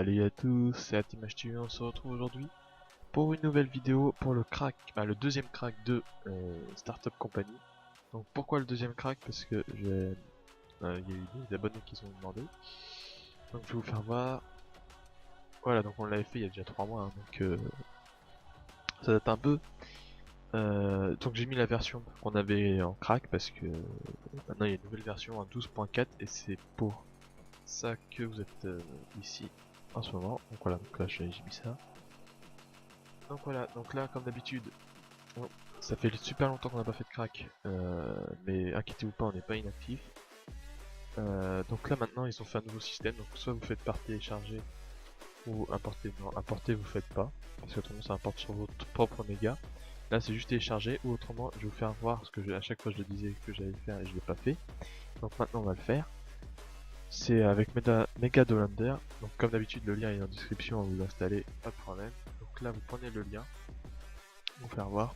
Salut à tous, c'est Atimash TV, on se retrouve aujourd'hui pour une nouvelle vidéo pour le crack, le deuxième crack de Startup Company. Donc pourquoi le deuxième crack? Parce que il y a eu des abonnés qui sont demandé. Donc je vais vous faire voir. Voilà, donc on l'avait fait il y a déjà 3 mois, hein, donc ça date un peu. Donc j'ai mis la version qu'on avait en crack parce que maintenant il y a une nouvelle version en 12.4 et c'est pour ça que vous êtes ici en ce moment. Donc voilà, donc là j'ai mis ça. Donc voilà, donc là comme d'habitude, ça fait super longtemps qu'on n'a pas fait de crack, mais inquiétez-vous pas, on n'est pas inactif. Donc là maintenant ils ont fait un nouveau système, donc soit vous faites par télécharger ou importer. Non, importer vous faites pas, parce que autrement ça importe sur votre propre méga. Là c'est juste télécharger, ou autrement je vais vous faire voir ce que à chaque fois je le disais que j'allais faire et je l'ai pas fait. Donc maintenant on va le faire. C'est avec Megadolander, donc comme d'habitude le lien est en description, vous l'installez, pas de problème. Donc là vous prenez le lien, vous faire voir.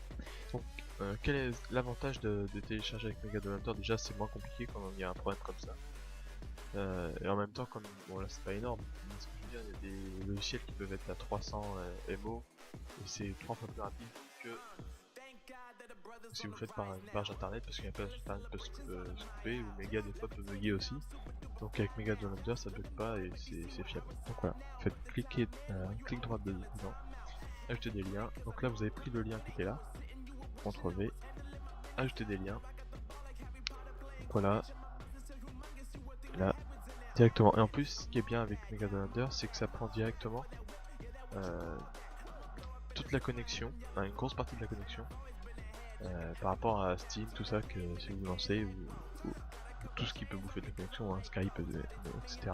Donc quel est l'avantage de télécharger avec Megadolander? Déjà c'est moins compliqué quand il y a un problème comme ça. Et en même temps, comme bon là c'est pas énorme, mais ce que je veux dire, il y a des logiciels qui peuvent être à 300 MO et c'est 3 fois plus rapide que si vous faites par une page internet, parce qu'une page internet peut se couper, ou Mega des fois peut bugger aussi. Donc avec Megadolander ça bug pas et c'est fiable. Donc voilà, faites cliquer clic droit dedans, ajouter des liens. Donc là vous avez pris le lien qui était là, CTRL V, ajouter des liens. Donc voilà, là directement. Et en plus ce qui est bien avec Megadolander c'est que ça prend directement toute la connexion, une grosse partie de la connexion par rapport à Steam, tout ça, que si vous lancez ou tout ce qui peut bouffer de la connexion, hein, Skype, etc.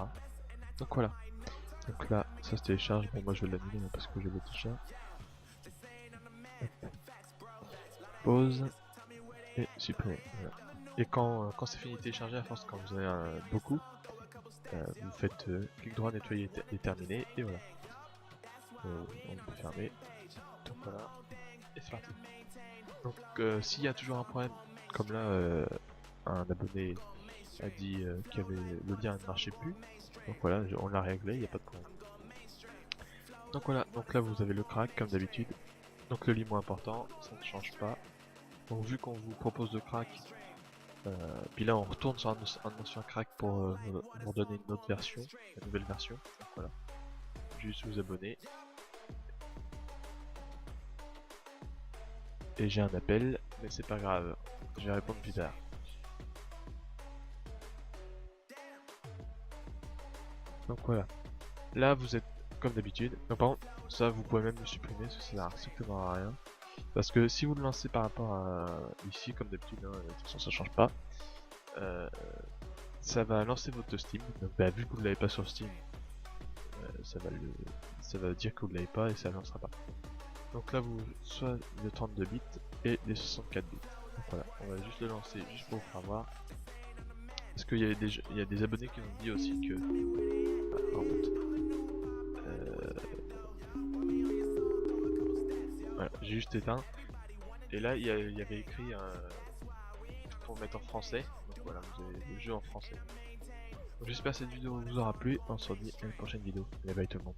Donc voilà. Donc là, ça se télécharge. Bon, moi je vais l'annuler parce que je l'ai déjà. Pause et supprimer. Voilà. Et quand c'est fini de télécharger, à force, quand vous en avez beaucoup, vous faites clic droit, nettoyer et terminer, et voilà. On peut fermer. Donc voilà, et c'est parti. Donc s'il y a toujours un problème, comme là, un abonné a dit qu'il y avait le lien ne marchait plus, donc voilà, on l'a réglé, il n'y a pas de problème. Donc voilà, donc là vous avez le crack comme d'habitude. Donc le lit moins important, ça ne change pas. Donc vu qu'on vous propose de crack, puis là on retourne sur un ancien crack pour vous donner une autre version, une nouvelle version. Donc voilà, juste vous abonner. Et j'ai un appel, mais c'est pas grave, je vais répondre plus tard. Donc voilà, là vous êtes comme d'habitude. Donc par contre, ça vous pouvez même le supprimer parce que ça sert strictement à rien. Parce que si vous le lancez par rapport à ici, comme d'habitude, hein, de toute façon ça change pas, ça va lancer votre Steam. Donc bah, vu que vous ne l'avez pas sur Steam, ça va dire que vous ne l'avez pas et ça ne lancera pas. Donc là vous soit les 32 bits et les 64 bits. Donc voilà, on va juste le lancer juste pour vous faire voir. Parce qu'il y a des abonnés qui ont dit aussi que... Voilà, j'ai juste éteint. Et là il y avait écrit pour mettre en français. Donc voilà, vous avez le jeu en français. J'espère que cette vidéo vous aura plu. On se dit à une prochaine vidéo. Bye bye tout le monde.